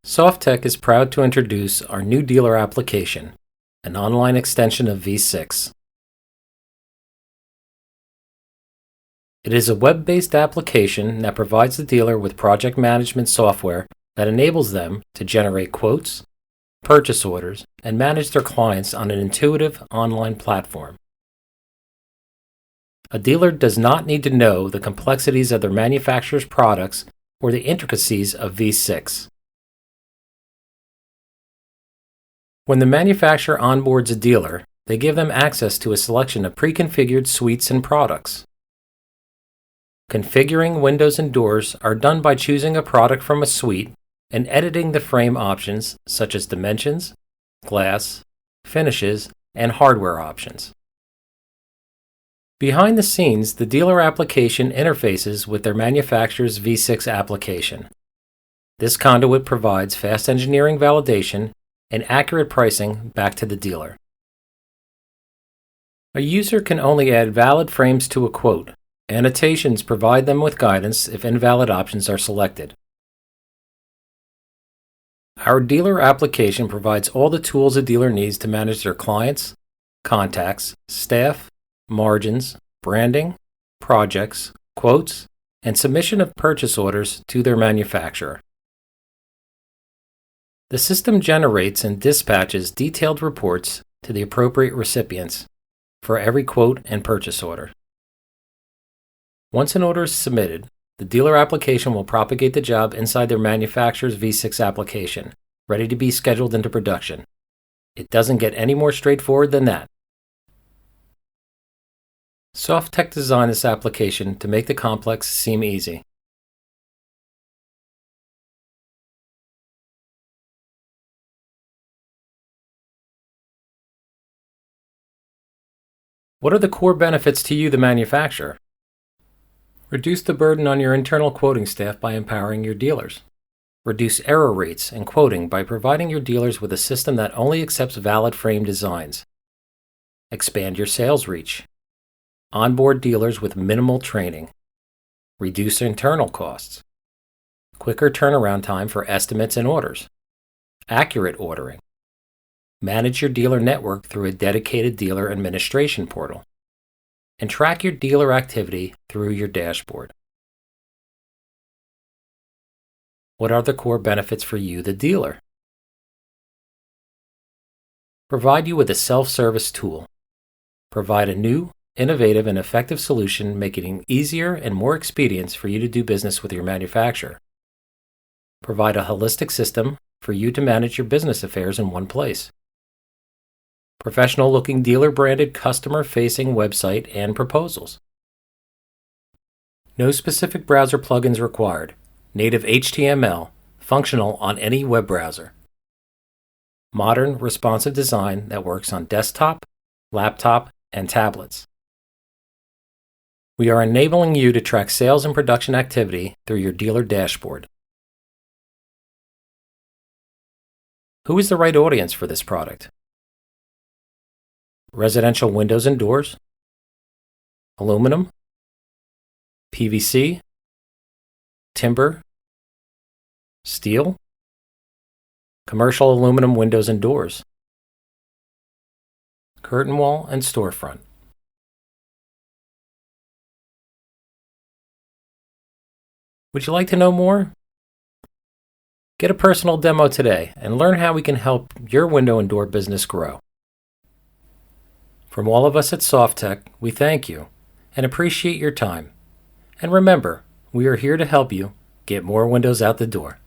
Softtech is proud to introduce our new dealer application, an online extension of V6. It is a web-based application that provides the dealer with project management software that enables them to generate quotes, purchase orders, and manage their clients on an intuitive online platform. A dealer does not need to know the complexities of their manufacturer's products or the intricacies of V6. When the manufacturer onboards a dealer, they give them access to a selection of pre-configured suites and products. Configuring windows and doors are done by choosing a product from a suite and editing the frame options such as dimensions, glass, finishes, and hardware options. Behind the scenes, the dealer application interfaces with their manufacturer's V6 application. This conduit provides fast engineering validation and accurate pricing back to the dealer. A user can only add valid frames to a quote. Annotations provide them with guidance if invalid options are selected. Our dealer application provides all the tools a dealer needs to manage their clients, contacts, staff, margins, branding, projects, quotes, and submission of purchase orders to their manufacturer. The system generates and dispatches detailed reports to the appropriate recipients for every quote and purchase order. Once an order is submitted, the dealer application will propagate the job inside their manufacturer's V6 application, ready to be scheduled into production. It doesn't get any more straightforward than that. Softtech designed this application to make the complex seem easy. What are the core benefits to you, the manufacturer? Reduce the burden on your internal quoting staff by empowering your dealers. Reduce error rates in quoting by providing your dealers with a system that only accepts valid frame designs. Expand your sales reach. Onboard dealers with minimal training. Reduce internal costs. Quicker turnaround time for estimates and orders. Accurate ordering. Manage your dealer network through a dedicated dealer administration portal. And track your dealer activity through your dashboard. What are the core benefits for you, the dealer? Provide you with a self-service tool. Provide a new, innovative, and effective solution making it easier and more expedient for you to do business with your manufacturer. Provide a holistic system for you to manage your business affairs in one place. Professional-looking dealer-branded customer-facing website and proposals. No specific browser plugins required. Native HTML, functional on any web browser. Modern, responsive design that works on desktop, laptop, and tablets. We are enabling you to track sales and production activity through your dealer dashboard. Who is the right audience for this product? Residential windows and doors, aluminum, PVC, timber, steel, commercial aluminum windows and doors, curtain wall and storefront. Would you like to know more? Get a personal demo today and learn how we can help your window and door business grow. From all of us at Softtech, we thank you and appreciate your time. And remember, we are here to help you get more windows out the door.